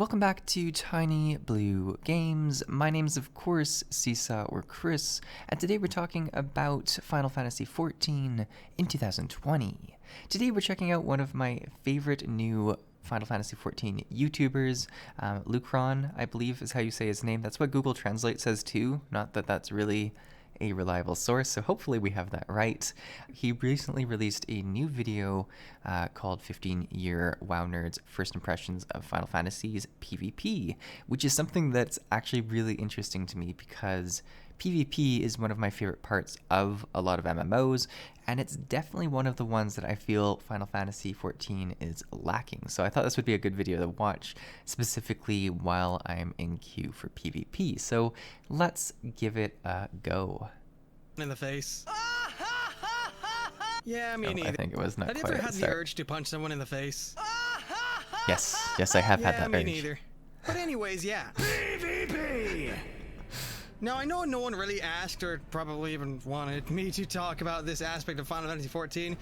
Welcome back to Tiny Blue Games. My name's of course Csaw or Chris, and today we're talking about Final Fantasy XIV in 2020. Today we're checking out one of my favorite new Final Fantasy XIV YouTubers, Lucron, I believe is how you say his name. That's what Google Translate says too, not that that's really a reliable source, so hopefully we have that right. He recently released a new video called 15-Year WoW Nerds First Impressions of Final Fantasy's PvP, which is something that's actually really interesting to me because PvP is one of my favorite parts of a lot of MMOs, and it's definitely one of the ones that I feel Final Fantasy XIV is lacking. So I thought this would be a good video to watch, specifically while I'm in queue for PvP. So let's give it a go. In the face. Yeah, me neither. I think it was not Have quite you ever at had the the start. urge to punch someone in the face? Yes, I have had that me urge. neither. But anyways, yeah. PvP! Now, I know no one really asked or probably even wanted me to talk about this aspect of Final Fantasy XIV,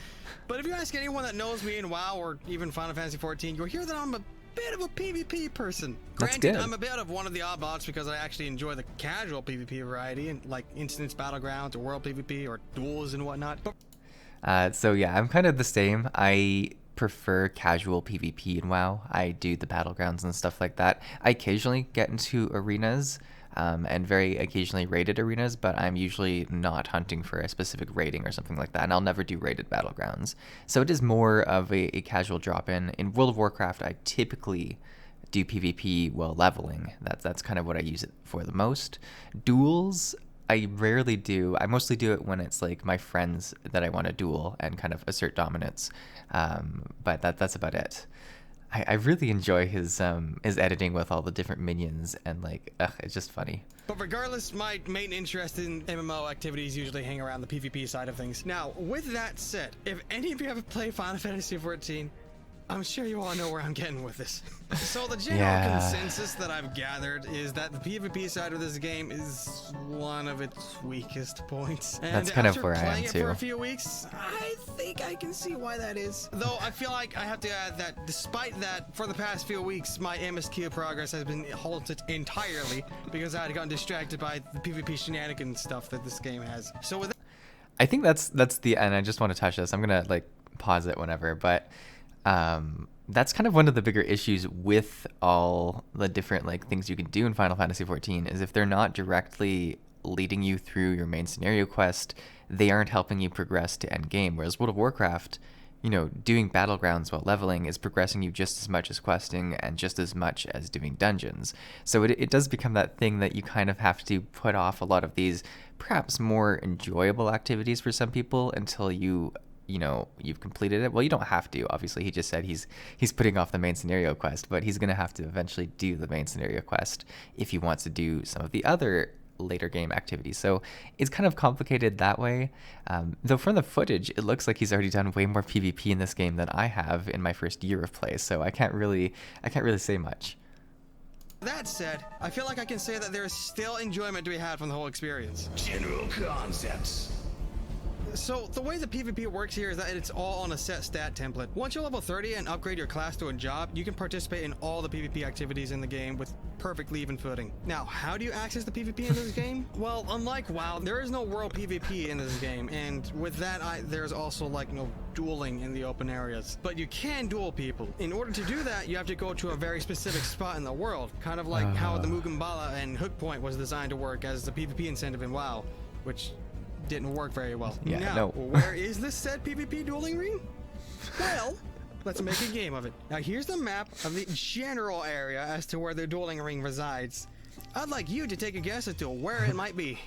but if you ask anyone that knows me in WoW or even Final Fantasy XIV, you'll hear that I'm a bit of a PvP person. That's Granted, good. I'm a bit of one of the oddballs because I actually enjoy the casual PvP variety, and like instance battlegrounds or world PvP or duels and whatnot. But So yeah, I'm kind of the same. I prefer casual PvP in WoW. I do the battlegrounds and stuff like that. I occasionally get into arenas, and very occasionally raided arenas, but I'm usually not hunting for a specific raiding or something like that, and I'll never do raided battlegrounds. So it is more of a casual drop-in. In World of Warcraft, I typically do PvP while leveling. That's kind of what I use it for the most. Duels, I rarely do. I mostly do it when it's like my friends that I want to duel and kind of assert dominance. But that's about it. I really enjoy his editing with all the different minions and like, it's just funny. But regardless, my main interest in MMO activities usually hang around the PvP side of things. Now, with that said, if any of you ever played Final Fantasy XIV, I'm sure you all know where I'm getting with this. So the general consensus that I've gathered is that the PvP side of this game is one of its weakest points. And That's kind of where I am playing it too. for a few weeks, I think I can see why that is. Though I feel like I have to add that despite that, for the past few weeks, my MSQ progress has been halted entirely because I had gotten distracted by the PvP shenanigans stuff that this game has. So with I think that's the, and I just want to touch this. I'm gonna like pause it whenever, but that's kind of one of the bigger issues with all the different like things you can do in Final Fantasy XIV is if they're not directly leading you through your main scenario quest, they aren't helping you progress to end game. Whereas World of Warcraft, you know, doing battlegrounds while leveling is progressing you just as much as questing and just as much as doing dungeons. So it does become that thing that you kind of have to put off a lot of these perhaps more enjoyable activities for some people until you've completed it. Well, you don't have to. Obviously, he just said he's putting off the main scenario quest, but he's going to have to eventually do the main scenario quest if he wants to do some of the other later game activities. So it's kind of complicated that way. Though from the footage, it looks like he's already done way more PvP in this game than I have in my first year of play. So I can't really say much. that said, I feel like I can say that there is still enjoyment to be had from the whole experience. General concepts. So the way the PvP works here is that it's all on a set stat template. Once you're level 30 and upgrade your class to a job, you can participate in all the PvP activities in the game with perfectly even footing. Now, how do you access the PvP in this game? Well, unlike WoW, there is no world PvP in this game, and with that, there's also like no dueling in the open areas. But you can duel people. In order to do that, you have to go to a very specific spot in the world, kind of like how the Mugambala and Hook Point was designed to work as the PvP incentive in WoW, which didn't work very well. Yeah, now, no. where is this said PvP dueling ring? Well, let's make a game of it. Now, here's the map of the general area as to where the dueling ring resides. I'd like you to take a guess as to where it might be.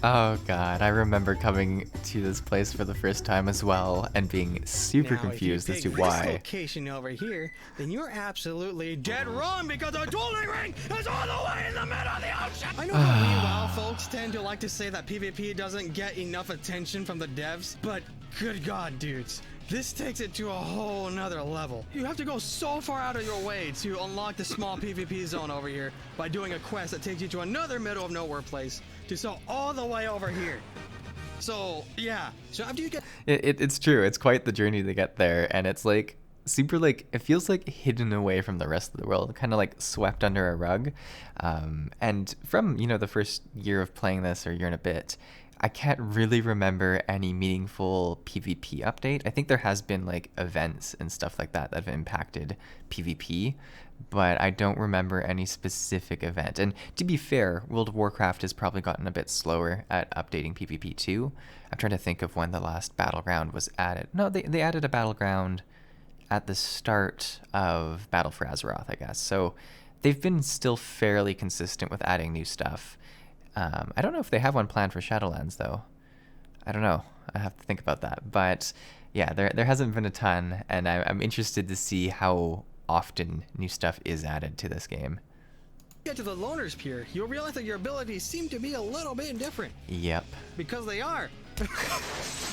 Oh god, I remember coming to this place for the first time as well and being super Now, confused if as you to pick this why. location over here, then you're absolutely dead wrong because the dueling ring is all the way in the middle of the ocean. I know that we WoW folks tend to like to say that PvP doesn't get enough attention from the devs, but good god, dudes. This takes it to a whole nother level. You have to go so far out of your way to unlock the small PvP zone over here by doing a quest that takes you to another middle of nowhere place to sell all the way over here. So, yeah. So after you get... It's true. It's quite the journey to get there, and it's like super like, it feels like hidden away from the rest of the world, kind of like swept under a rug. And from, you know, the first year of playing this, or year and a bit, I can't really remember any meaningful PvP update. I think there has been like events and stuff like that that have impacted PvP, but I don't remember any specific event. And to be fair, World of Warcraft has probably gotten a bit slower at updating PvP too. I'm trying to think of when the last battleground was added. No, they added a battleground at the start of Battle for Azeroth, I guess. So they've been still fairly consistent with adding new stuff. I don't know if they have one planned for Shadowlands, though. I don't know. I have to think about that. But yeah, there hasn't been a ton, and I'm interested to see how often new stuff is added to this game. Get to the Loners Pier, you'll realize that your abilities seem to be a little bit different. Yep. Because they are.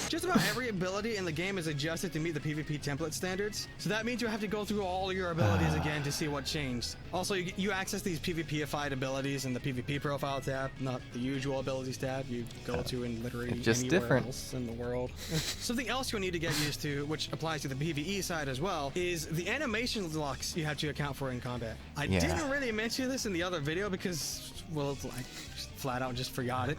Just about every ability in the game is adjusted to meet the PvP template standards, so that means you have to go through all your abilities again to see what changed. Also, you access these PvP-ified abilities in the PvP profile tab, not the usual abilities tab you go to in literally just anywhere different. else in the world. Something else you'll need to get used to, which applies to the PvE side as well, is the animation locks you have to account for in combat. I didn't really mention this in the other video because, well, I flat out just forgot it.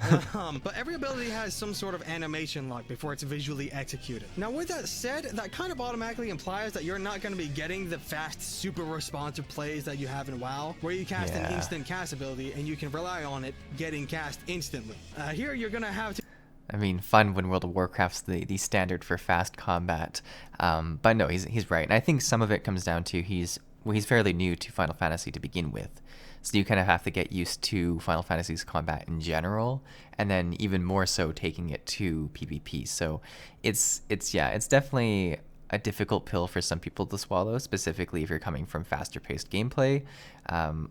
But every ability has some sort of animation lock before it's visually executed. Now, with that said, that kind of automatically implies that you're not going to be getting the fast, super responsive plays that you have in WoW, where you cast an instant cast ability and you can rely on it getting cast instantly. Here, you're going to have to... I mean, fun when World of Warcraft's the standard for fast combat. But no, he's right. And I think some of it comes down to he's fairly new to Final Fantasy to begin with. So you kind of have to get used to Final Fantasy's combat in general, and then even more so taking it to PvP. So it's definitely a difficult pill for some people to swallow, specifically if you're coming from faster paced gameplay,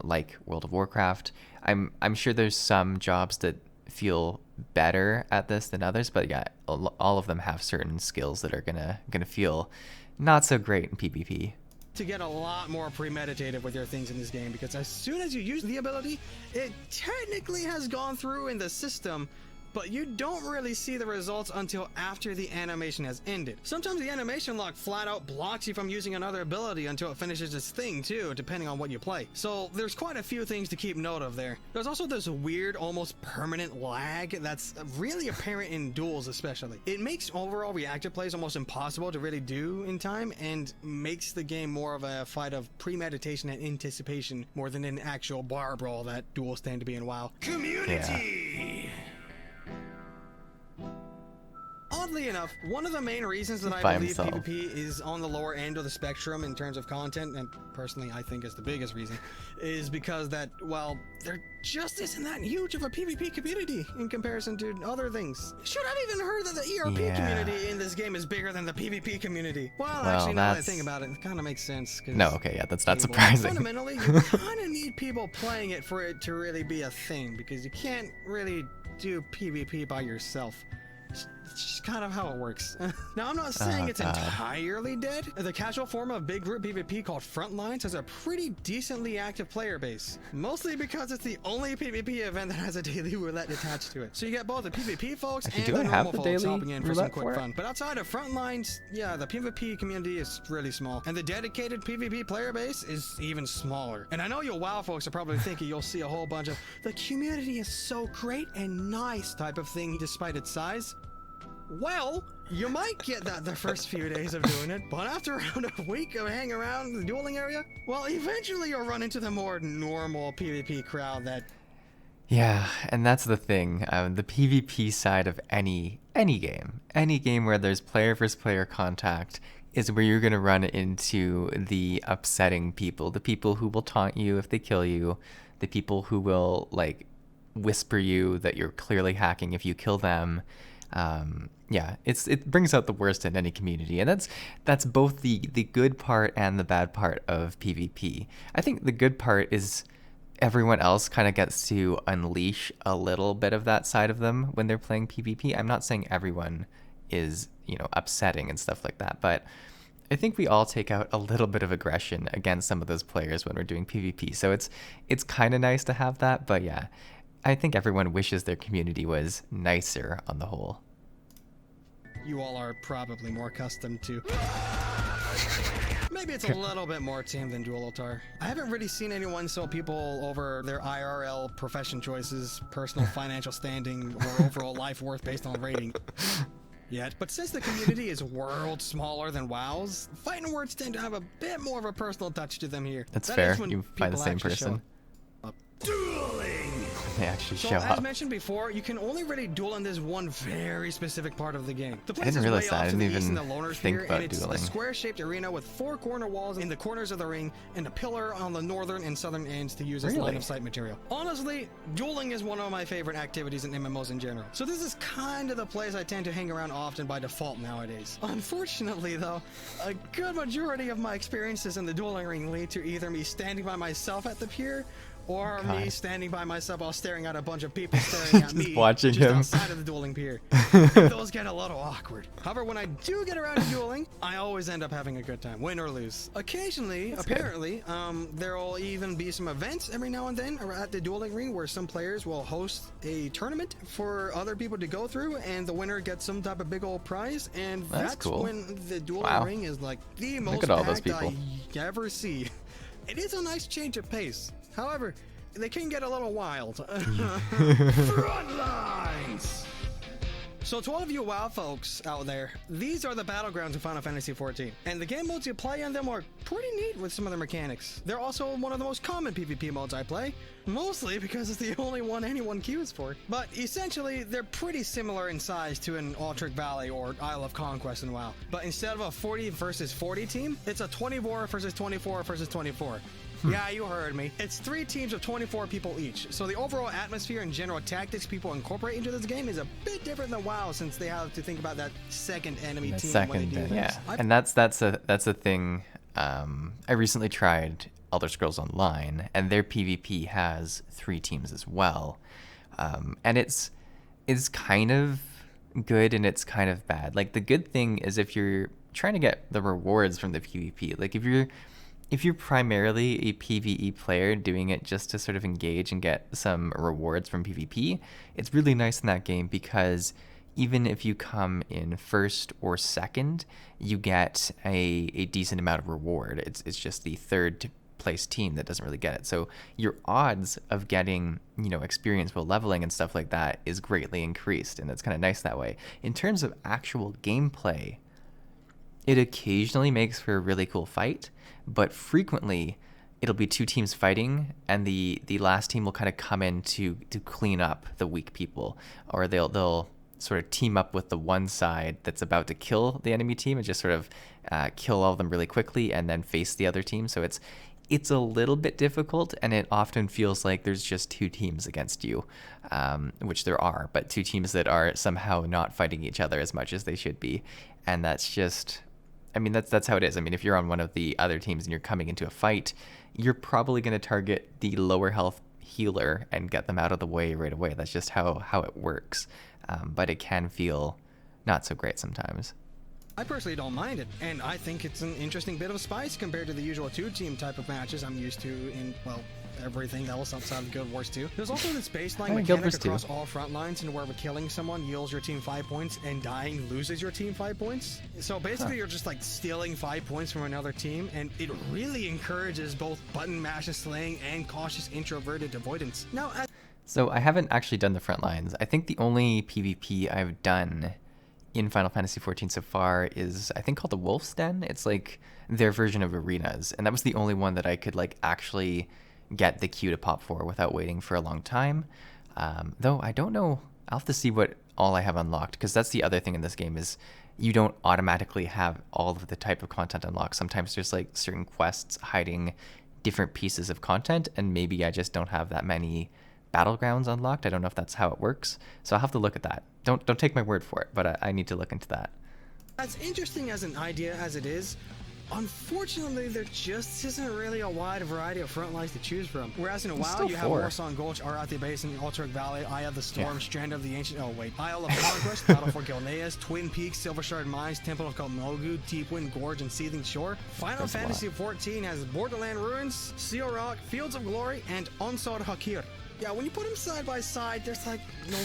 like World of Warcraft. I'm sure there's some jobs that feel better at this than others, but yeah, all of them have certain skills that are gonna feel not so great in PvP. To get a lot more premeditative with your things in this game, because as soon as you use the ability, it technically has gone through in the system, but you don't really see the results until after the animation has ended. Sometimes the animation lock flat out blocks you from using another ability until it finishes its thing too, depending on what you play. So there's quite a few things to keep note of there. There's also this weird, almost permanent lag that's really apparent in duels especially. It makes overall reactive plays almost impossible to really do in time, and makes the game more of a fight of premeditation and anticipation more than an actual bar brawl that duels tend to be in WoW. Community! Oddly enough, one of the main reasons that I By believe himself. PvP is on the lower end of the spectrum in terms of content, and personally I think is the biggest reason, is because that, well, there just isn't that huge of a PvP community in comparison to other things. Should have even heard that the ERP community in this game is bigger than the PvP community. Well, actually, now that I think about it, it kind of makes sense. No, okay, yeah, that's not surprising. Fundamentally, you kind of need people playing it for it to really be a thing, because you can't really do PvP by yourself. It's just kind of how it works. Now, I'm not saying it's entirely dead. The casual form of big group PvP called Frontlines has a pretty decently active player base, mostly because it's the only PvP event that has a daily roulette attached to it. So you get both the PvP folks and the normal folks hopping in for some quick fun. But outside of Frontlines, yeah, the PvP community is really small, and the dedicated PvP player base is even smaller. And I know you WoW folks are probably thinking you'll see a whole bunch of "the community is so great and nice" type of thing despite its size. Well, you might get that the first few days of doing it, but after around a week of hanging around the dueling area, well, eventually you'll run into the more normal PvP crowd that... Yeah, and that's the thing. The PvP side of any game where there's player versus player contact is where you're going to run into the upsetting people, the people who will taunt you if they kill you, the people who will like whisper you that you're clearly hacking if you kill them. Yeah, it brings out the worst in any community, and that's both the good part and the bad part of PvP. I think the good part is everyone else kind of gets to unleash a little bit of that side of them when they're playing PvP. I'm not saying everyone is, upsetting and stuff like that, but I think we all take out a little bit of aggression against some of those players when we're doing PvP. So it's kind of nice to have that, but yeah, I think everyone wishes their community was nicer on the whole. You all are probably more accustomed to. maybe it's a little bit more tame than Duelotar. I haven't really seen anyone sell people over their IRL profession choices, personal financial standing, or overall life worth based on rating yet. But since the community is worlds smaller than WoW's, fighting words tend to have a bit more of a personal touch to them here. That's That fair. is when You find the people same actually person. show up. Dueling! They actually So show as up. mentioned before, you can only really duel in this one very specific part of the game. The place didn't is realize way that. off I to the didn't east in the even Loner think Sphere, about and it's dueling. a square-shaped arena with 4 corner walls in the corners of the ring and a pillar on the northern and southern ends to use as Really? line-of-sight material. Honestly, dueling is one of my favorite activities in MMOs in general. So this is kind of the place I tend to hang around often by default nowadays. Unfortunately, though, a good majority of my experiences in the dueling ring lead to either me standing by myself at the pier or me God. standing by myself while staring at a bunch of people staring at Just me watching just him. outside of the dueling pier. And those get a little awkward. However, when I do get around to dueling, I always end up having a good time, win or lose. Occasionally, apparently, there'll even be some events every now and then at the dueling ring where some players will host a tournament for other people to go through, and the winner gets some type of big old prize, and That's that's cool. when the dueling Wow. ring is like the most at all those packed people. I ever see. It is a nice change of pace. However, they can get a little wild. Frontlines! So to all of you WoW folks out there, these are the battlegrounds in Final Fantasy XIV. And the game modes you play on them are pretty neat with some of their mechanics. They're also one of the most common PvP modes I play, mostly because it's the only one anyone queues for. But essentially, they're pretty similar in size to an Altric Valley or Isle of Conquest in WoW. But instead of a 40 versus 40 team, it's a 24 versus 24 versus 24. Yeah, you heard me. It's 3 teams of 24 people each. So the overall atmosphere and general tactics people incorporate into this game is a bit different than WoW, since they have to think about that second enemy That team second, when they do things. yeah. I- And that's a thing. I recently tried Elder Scrolls Online, and their PvP has 3 teams as well, and it's kind of good and it's kind of bad. Like, the good thing is if you're trying to get the rewards from the PvP, like if you're primarily a PvE player doing it just to sort of engage and get some rewards from PvP, it's really nice in that game because even if you come in first or second, you get a decent amount of reward. It's just the third place team that doesn't really get it. So your odds of getting, experience while leveling and stuff like that is greatly increased, and it's kind of nice that way. In terms of actual gameplay, it occasionally makes for a really cool fight, but frequently it'll be 2 teams fighting, and the last team will kind of come in to clean up the weak people, or they'll sort of team up with the one side that's about to kill the enemy team and just sort of kill all of them really quickly and then face the other team. So it's a little bit difficult, and it often feels like there's just 2 teams against you, which there are, but 2 teams that are somehow not fighting each other as much as they should be. And that's just, that's how it is. If you're on one of the other teams and you're coming into a fight, you're probably going to target the lower health healer and get them out of the way right away. That's just how it works. But it can feel not so great sometimes. I personally don't mind it, and I think it's an interesting bit of spice compared to the usual 2-team type of matches I'm used to in, everything else outside of Guild Wars 2. There's also this baseline Guild mechanic Wars 2. across all front lines, and wherever killing someone yields your team 5 points and dying loses your team 5 points. So basically you're just like stealing 5 points from another team, and it really encourages both button mashes slaying and cautious introverted avoidance. Now, So I haven't actually done the front lines. I think the only PvP I've done in Final Fantasy XIV so far is, I think, called the Wolf's Den. It's like their version of arenas, and that was the only one that I could actually get the queue to pop for without waiting for a long time. Though I don't know, I'll have to see what all I have unlocked, because that's the other thing in this game is you don't automatically have all of the type of content unlocked. Sometimes there's certain quests hiding different pieces of content, and maybe I just don't have that many battlegrounds unlocked. I don't know if that's how it works, so I'll have to look at that. Don't take my word for it, but I need to look into that. as interesting as an idea as it is, unfortunately, there just isn't really a wide variety of front lines to choose from. Whereas in WoW, still you have 4. Warsong Gulch, Arathi Basin, Altric Valley, Eye of the Storm, Yeah. Strand of the Ancient... Isle of Conquest, Battle for Gilneas, Twin Peaks, Silvershard Mines, Temple of Kalmogu, Deepwind Gorge, and Seething Shore. Final That's a lot. Fantasy XIV has Borderland Ruins, Seal Rock, Fields of Glory, and Ansar Hakir. Yeah, when you put them side by side, there's no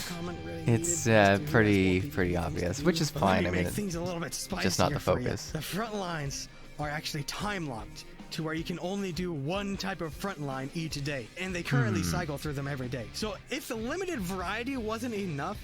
comment really needed. It's as to who has pretty more PvP obvious, things to which do. is But let fine. me make It's things a little bit spicier just not the for you. focus. The front lines are actually time locked to where you can only do one type of frontline each day, and they currently cycle through them every day. So if the limited variety wasn't enough,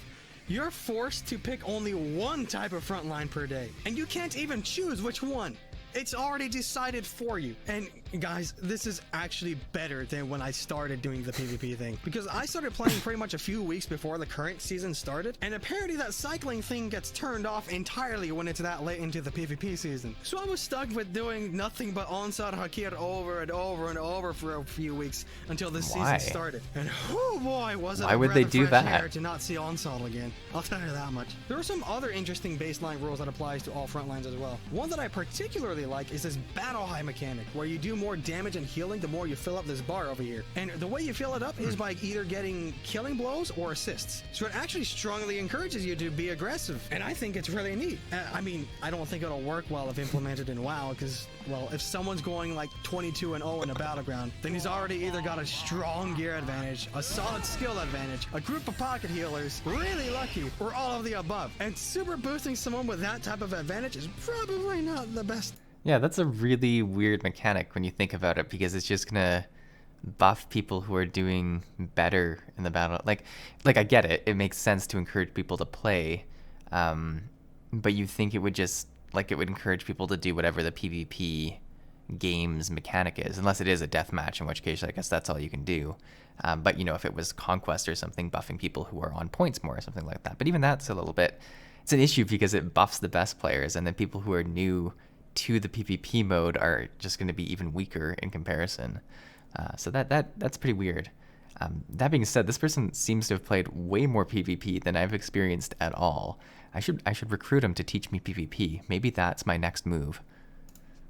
you're forced to pick only one type of frontline per day, and you can't even choose which one. It's already decided for you. And guys, this is actually better than when I started doing the PvP thing, because I started playing pretty much a few weeks before the current season started, and apparently that cycling thing gets turned off entirely when it's that late into the PvP season. So I was stuck with doing nothing but Onslaught Hakir over and over and over for a few weeks until the season started. And oh boy, was it Why would they do that? To not see Onslaught again. I'll tell you that much. There are some other interesting baseline rules that applies to all frontlines as well. One that I particularly like is this battle high mechanic, where you do more damage and healing the more you fill up this bar over here. And the way you fill it up is by either getting killing blows or assists. So it actually strongly encourages you to be aggressive. And I think it's really neat. I mean, I don't think it'll work well if implemented in WoW, because, well, if someone's going like 22-0 in a battleground, then he's already either got a strong gear advantage, a solid skill advantage, a group of pocket healers, really lucky, or all of the above. And super boosting someone with that type of advantage is probably not the best. Yeah, that's a really weird mechanic when you think about it, because it's just gonna buff people who are doing better in the battle. Like I get it. It makes sense to encourage people to play, but you think it would just, like, it would encourage people to do whatever the PvP game's mechanic is, unless it is a deathmatch, in which case I guess that's all you can do. But, you know, if it was Conquest or something, buffing people who are on points more or something like that. But even that's a little bit, it's an issue because it buffs the best players, and then people who are new to the PvP mode are just going to be even weaker in comparison. So that's pretty weird. That being said, this person seems to have played way more PvP than I've experienced at all. I should recruit him to teach me PvP. Maybe that's my next move.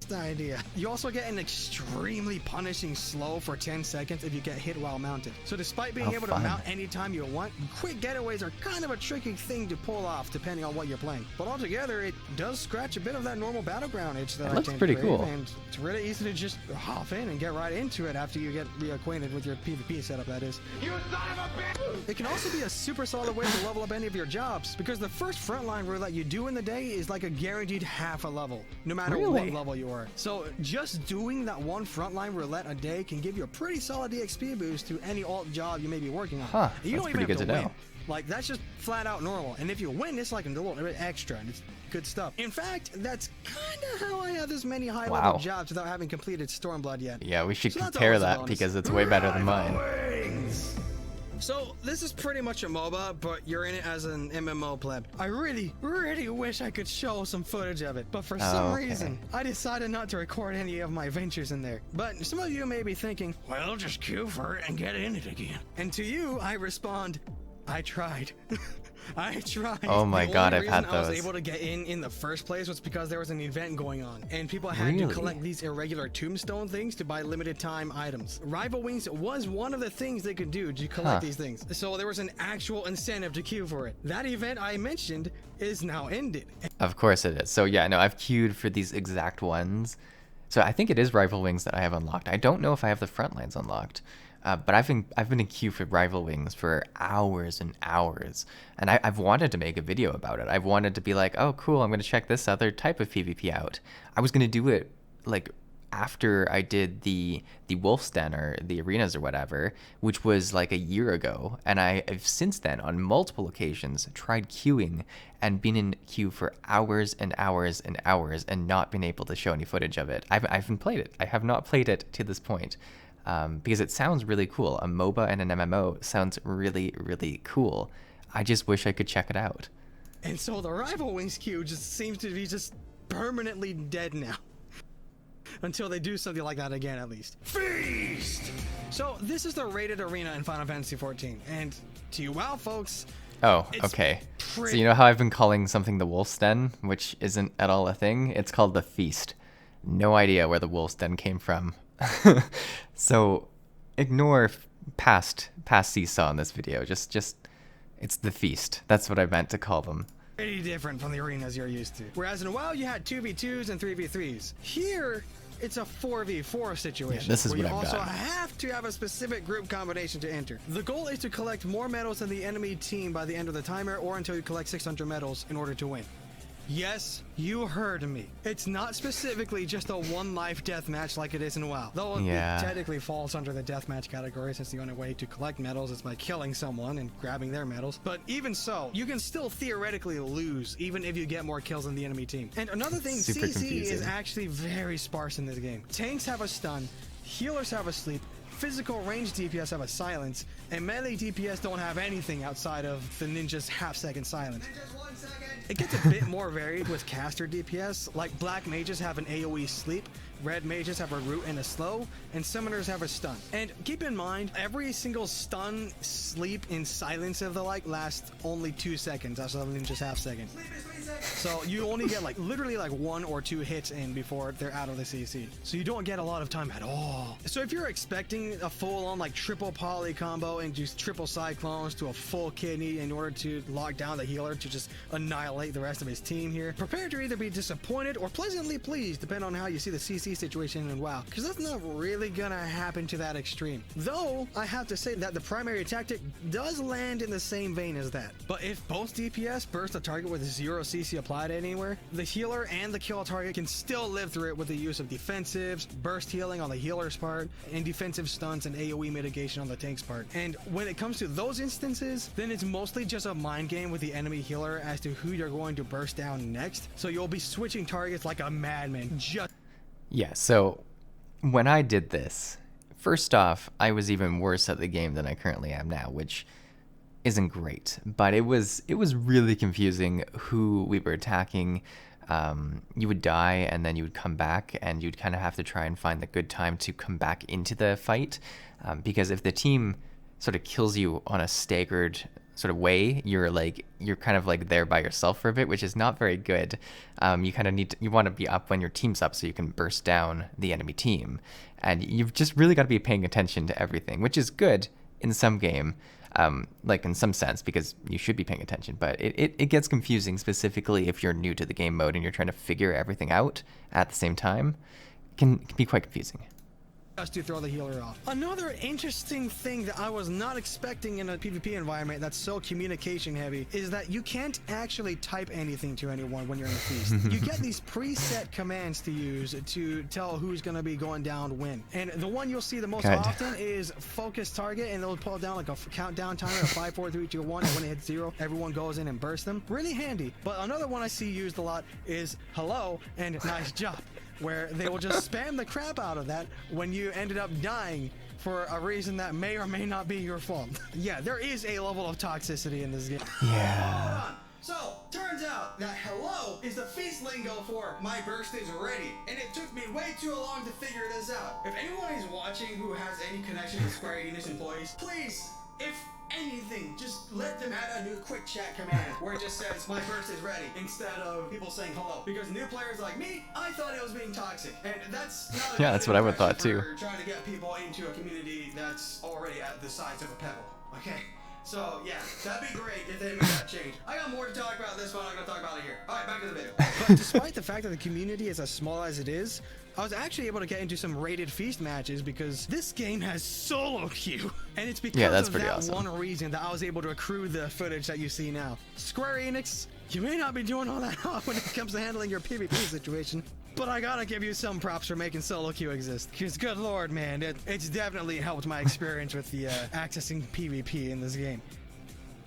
The idea. You also get an extremely punishing slow for 10 seconds if you get hit while mounted. So despite being able to mount anytime you want, quick getaways are kind of a tricky thing to pull off depending on what you're playing. But altogether, it does scratch a bit of that normal battleground itch that it looks pretty cool. And it's really easy to just hop in and get right into it after you get reacquainted with your PvP setup, that is. You son of a bitch! It can also be a super solid way to level up any of your jobs, because the first frontline roulette you do in the day is like a guaranteed half a level, no matter what level you are. So just doing that one frontline roulette a day can give you a pretty solid EXP boost to any alt job you may be working on. You don't even have to win. Like, that's just flat out normal. And if you win, it's like a little bit extra, and it's good stuff. In fact, that's kind of how I have this many high-level jobs without having completed Stormblood yet. Yeah, we should compare that, because it's way better than mine. So this is pretty much a MOBA, but you're in it as an MMO pleb. I really, really wish I could show some footage of it, but for some reason, I decided not to record any of my adventures in there. But some of you may be thinking, well, just queue for it and get in it again. And to you, I respond, I tried. I tried. Oh my god, I've had those. The only reason I was able to get in the first place was because there was an event going on, and people had to collect these irregular tombstone things to buy limited time items. Rival Wings was one of the things they could do to collect these things, so there was an actual incentive to queue for it. That event I mentioned is now ended. Of course it is. So yeah, no, I've queued for these exact ones. So I think it is Rival Wings that I have unlocked. I don't know if I have the Frontlines unlocked. But I've been in queue for Rival Wings for hours and hours, and I've wanted to make a video about it. I've wanted to be like, oh cool, I'm gonna check this other type of PvP out. I was gonna do it like after I did the Wolf's Den or the arenas or whatever, which was like a year ago, and I've since then on multiple occasions tried queuing and been in queue for hours and hours and hours and not been able to show any footage of it. I haven't played it. I have not played it to this point. Because it sounds really cool. A MOBA and an MMO sounds really, really cool. I just wish I could check it out. And so the Rival Wings queue just seems to be just permanently dead now. Until they do something like that again, at least. Feast! So this is the rated arena in Final Fantasy XIV. And to you WoW folks... Oh, okay. So you know how I've been calling something the Wolf's Den, which isn't at all a thing? It's called the Feast. No idea where the Wolf's Den came from. So ignore past Csaw in this video. Just it's the Feast. That's what I meant to call them. Pretty different from the arenas you're used to. Whereas in WoW you had 2v2s and 3v3s. Here it's a 4v4 situation. Yeah, this is where what you I've also got. have to have a specific group combination to enter. The goal is to collect more medals than the enemy team by the end of the timer, or until you collect 600 medals in order to win. Yes, you heard me. It's not specifically just a one-life deathmatch like it is in WoW. Though Yeah. it technically falls under the deathmatch category, since the only way to collect medals is by killing someone and grabbing their medals. But even so, you can still theoretically lose, even if you get more kills than the enemy team. And another thing, Super CC confusing. is actually very sparse in this game. Tanks have a stun, healers have a sleep, physical range DPS have a silence, and melee DPS don't have anything outside of the ninja's half-second silence. It gets a bit more varied with caster DPS, like black mages have an AoE sleep, red mages have a root and a slow, and summoners have a stun. And keep in mind, every single stun, sleep, and silence of the like lasts only 2 seconds, that's the ninja's half-second. So you only get like literally like 1 or 2 hits in before they're out of the CC. So you don't get a lot of time at all. So if you're expecting a full-on like triple poly combo and just triple cyclones to a full kidney in order to lock down the healer to just annihilate the rest of his team here, prepare to either be disappointed or pleasantly pleased, depending on how you see the CC situation in WoW, because that's not really gonna happen to that extreme. Though I have to say that the primary tactic does land in the same vein as that. But if both DPS burst a target with 0 CC applied anywhere, the healer and the kill target can still live through it with the use of defensives, burst healing on the healer's part, and defensive stunts and AoE mitigation on the tank's part. And when it comes to those instances, then it's mostly just a mind game with the enemy healer as to who you're going to burst down next. So you'll be switching targets like a madman. Yeah, so when I did this, first off, I was even worse at the game than I currently am now, which isn't great, but it was really confusing who we were attacking. You would die and then you would come back, and you'd kind of have to try and find the good time to come back into the fight, because if the team sort of kills you on a staggered sort of way, you're kind of like there by yourself for a bit, which is not very good. You kind of you want to be up when your team's up so you can burst down the enemy team, and you've just really got to be paying attention to everything, which is good in some game. Like in some sense, because you should be paying attention, but it gets confusing, specifically if you're new to the game mode and you're trying to figure everything out at the same time. Can be quite confusing. Just to throw the healer off. Another interesting thing that I was not expecting in a PvP environment that's so communication heavy is that you can't actually type anything to anyone when you're in the feast. You get these preset commands to use to tell who's going to be going down when. And the one you'll see the most often is focus target, and they'll pull down like a countdown timer of 5, 4, 3, 2, 1, and when it hits 0, everyone goes in and bursts them. Really handy. But another one I see used a lot is hello and nice job, where they will just spam the crap out of that when you ended up dying for a reason that may or may not be your fault. Yeah, there is a level of toxicity in this game. Yeah. So, turns out that hello is the feast lingo for my burst is ready, and it took me way too long to figure this out. If anyone is watching who has any connection to Square Enix employees, please, if anything, just let them add a new quick chat command where it just says my burst is ready instead of people saying hello, because new players like me, I thought it was being toxic, and that's not that's what I would thought too. Trying to get people into a community that's already at the size of a pebble. Okay, so yeah, that'd be great if they made that change. I got more to talk about this one. I'm gonna talk about it here. All right, back to the video. But despite the fact that the community is as small as it is, I was actually able to get into some rated feast matches because this game has solo queue. And it's because of that awesome. One reason that I was able to accrue the footage that you see now. Square Enix, you may not be doing all that hot when it comes to handling your PvP situation, but I gotta give you some props for making solo queue exist. Because good lord, man, it's definitely helped my experience with the accessing PvP in this game.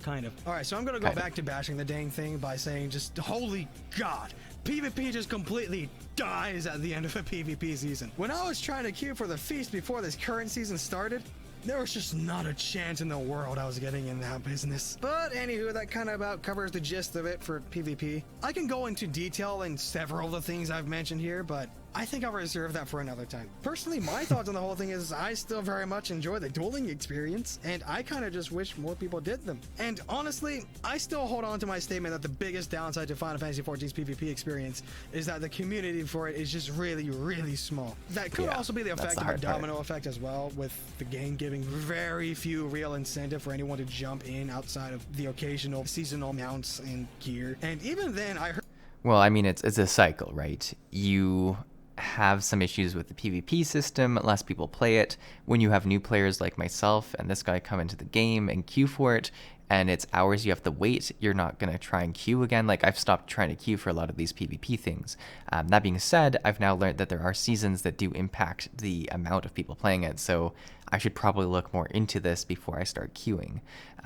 Kind of. Alright, so I'm gonna go back to bashing the dang thing by saying just, holy god, PvP just completely dies at the end of a PvP season. When I was trying to queue for the feast before this current season started, there was just not a chance in the world I was getting in that business. But anywho, that kind of about covers the gist of it for PvP. I can go into detail in several of the things I've mentioned here, but I think I'll reserve that for another time. Personally, my thoughts on the whole thing is I still very much enjoy the dueling experience, and I kind of just wish more people did them. And honestly, I still hold on to my statement that the biggest downside to Final Fantasy XIV's PvP experience is that the community for it is just really, really small. That could also be the effect of a domino effect as well, with the game giving very few real incentive for anyone to jump in outside of the occasional seasonal mounts and gear. And even then, I heard... Well, I mean, it's a cycle, right? You have some issues with the PvP system, less people play it. When you have new players like myself and this guy come into the game and queue for it, and it's hours you have to wait, you're not going to try and queue again. Like, I've stopped trying to queue for a lot of these PvP things. That being said, I've now learned that there are seasons that do impact the amount of people playing it, so I should probably look more into this before I start queuing.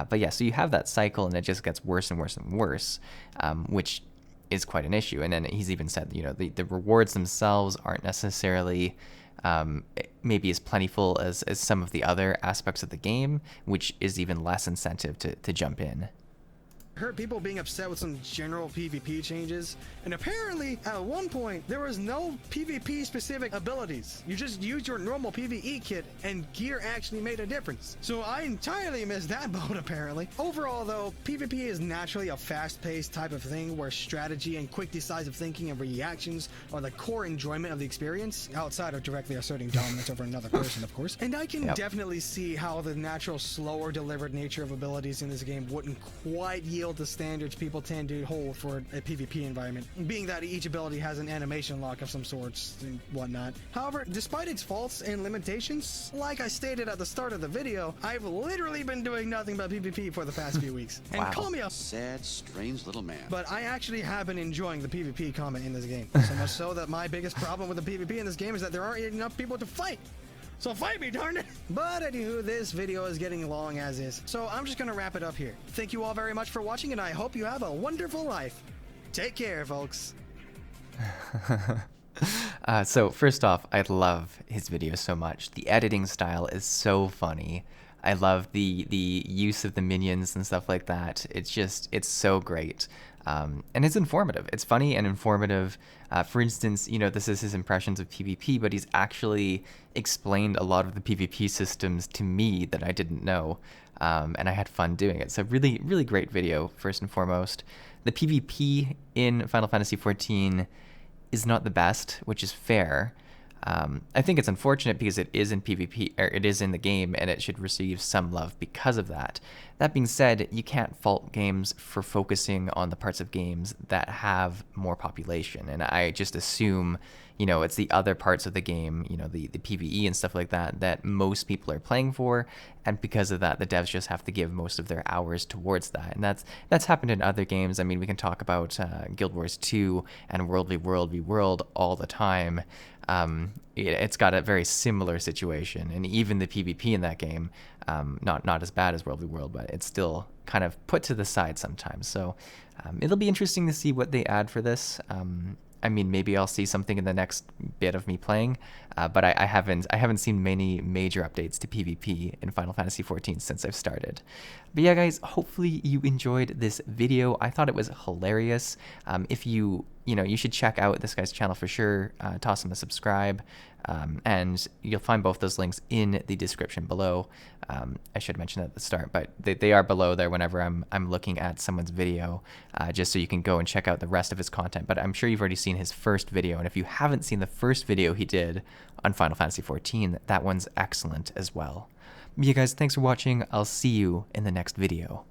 But yeah, so you have that cycle, and it just gets worse and worse and worse, which is quite an issue. And then he's even said, you know, the rewards themselves aren't necessarily maybe as plentiful as some of the other aspects of the game, which is even less incentive to jump in. Heard people being upset with some general PvP changes, and apparently at one point there was no PvP specific abilities. You just used your normal PvE kit and gear actually made a difference. So I entirely missed that boat apparently. Overall though, PvP is naturally a fast-paced type of thing where strategy and quick decisive thinking and reactions are the core enjoyment of the experience, outside of directly asserting dominance over another person, of course. And I can definitely see how the natural slower delivered nature of abilities in this game wouldn't quite yield the standards people tend to hold for a PvP environment, being that each ability has an animation lock of some sorts and whatnot. However, despite its faults and limitations, like I stated at the start of the video, I've literally been doing nothing but PvP for the past few weeks. And call me a sad, strange little man. But I actually have been enjoying the PvP comment in this game. So much so that my biggest problem with the PvP in this game is that there aren't enough people to fight. So fight me, darn it! But anywho, this video is getting long as is, so I'm just gonna wrap it up here. Thank you all very much for watching, and I hope you have a wonderful life. Take care, folks. So first off, I love his videos so much. The editing style is so funny. I love the use of the minions and stuff like that. It's so great. And it's informative. It's funny and informative. For instance, you know, this is his impressions of PvP, but he's actually explained a lot of the PvP systems to me that I didn't know. And I had fun doing it. So really, really great video, first and foremost. The PvP in Final Fantasy XIV is not the best, which is fair. I think it's unfortunate because it is in PvP, or it is in the game, and it should receive some love because of that. That being said, you can't fault games for focusing on the parts of games that have more population, and I just assume, you know, it's the other parts of the game, you know, the PvE and stuff like that, that most people are playing for, and because of that, the devs just have to give most of their hours towards that, and that's happened in other games. I mean, we can talk about Guild Wars 2 and World v World all the time. It's got a very similar situation, and even the PvP in that game, not as bad as World v World, but it's still kind of put to the side sometimes. So it'll be interesting to see what they add for this. I mean, maybe I'll see something in the next bit of me playing, but I haven't seen many major updates to PvP in Final Fantasy XIV since I've started. But yeah, guys, hopefully you enjoyed this video. I thought it was hilarious. If you should check out this guy's channel for sure. Toss him a subscribe, and you'll find both those links in the description below. I should mention that at the start, but they are below there whenever I'm looking at someone's video, just so you can go and check out the rest of his content. But I'm sure you've already seen his first video, and if you haven't seen the first video he did on Final Fantasy XIV, that one's excellent as well. But yeah, guys, thanks for watching. I'll see you in the next video.